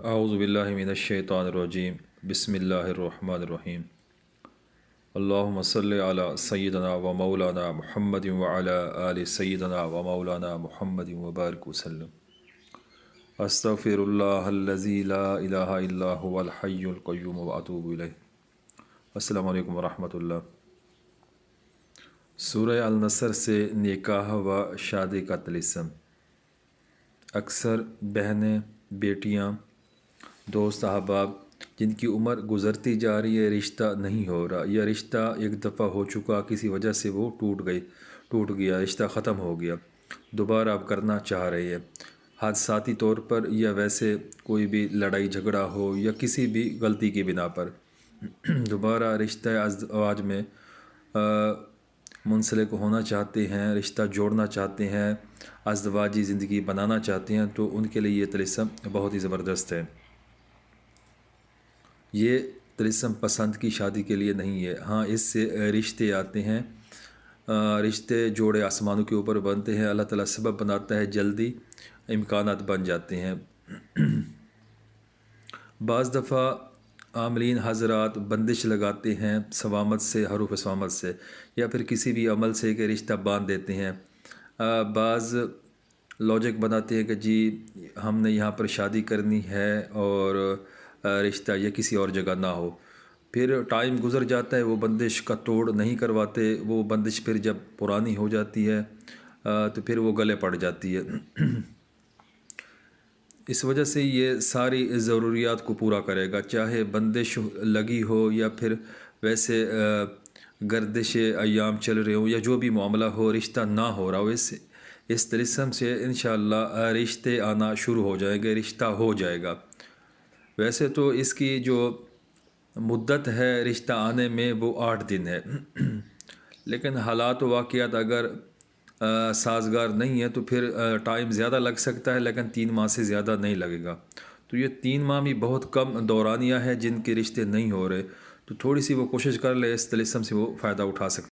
اعوذ باللہ من الشیطان الرجیم بسم اللہ الرحمن الرحیم اللہم صلی علی سیدنا و مولانا محمد وعلی آل سیدنا و مولانا محمد وبارک وسلم استغفر اللہ الذی لا الہ الا هو الحی القیوم واتوب الیہ۔ السلام علیکم ورحمۃ اللہ۔ سورہ النصر سے نکاح و شادی کا طلسم۔ اکثر بہنیں، بیٹیاں، دوست احباب جن کی عمر گزرتی جا رہی ہے، رشتہ نہیں ہو رہا، یا رشتہ ایک دفعہ ہو چکا، کسی وجہ سے وہ ٹوٹ گیا، رشتہ ختم ہو گیا، دوبارہ اب کرنا چاہ رہے ہیں، حادثاتی طور پر یا ویسے کوئی بھی لڑائی جھگڑا ہو یا کسی بھی غلطی کی بنا پر دوبارہ رشتہ ازدواج میں منسلک ہونا چاہتے ہیں، رشتہ جوڑنا چاہتے ہیں، ازدواجی زندگی بنانا چاہتے ہیں، تو ان کے لیے یہ طلسم بہت ہی زبردست ہے۔ یہ طلسم پسند کی شادی کے لیے نہیں ہے، ہاں اس سے رشتے آتے ہیں، رشتے جوڑے آسمانوں کے اوپر بنتے ہیں، اللہ تعالیٰ سبب بناتا ہے، جلدی امکانات بن جاتے ہیں۔ بعض دفعہ عاملین حضرات بندش لگاتے ہیں سوامت سے، حروف سوامت سے، یا پھر کسی بھی عمل سے کہ رشتہ باندھ دیتے ہیں۔ بعض لاجک بناتے ہیں کہ جی ہم نے یہاں پر شادی کرنی ہے اور رشتہ یا کسی اور جگہ نہ ہو، پھر ٹائم گزر جاتا ہے، وہ بندش کا توڑ نہیں کرواتے، وہ بندش پھر جب پرانی ہو جاتی ہے تو پھر وہ گلے پڑ جاتی ہے۔ اس وجہ سے یہ ساری ضروریات کو پورا کرے گا، چاہے بندش لگی ہو یا پھر ویسے گردش ایام چل رہے ہوں یا جو بھی معاملہ ہو، رشتہ نہ ہو رہا ہو، اس طلسم سے انشاءاللہ رشتے آنا شروع ہو جائیں گے، رشتہ ہو جائے گا۔ ویسے تو اس کی جو مدت ہے رشتہ آنے میں وہ 8 دن ہے، لیکن حالات و واقعات اگر سازگار نہیں ہے تو پھر ٹائم زیادہ لگ سکتا ہے، لیکن 3 ماہ سے زیادہ نہیں لگے گا۔ تو یہ 3 ماہ بھی بہت کم دورانیہ ہے جن کے رشتے نہیں ہو رہے، تو تھوڑی سی وہ کوشش کر لے، اس طلسم سے وہ فائدہ اٹھا سکتے ہیں۔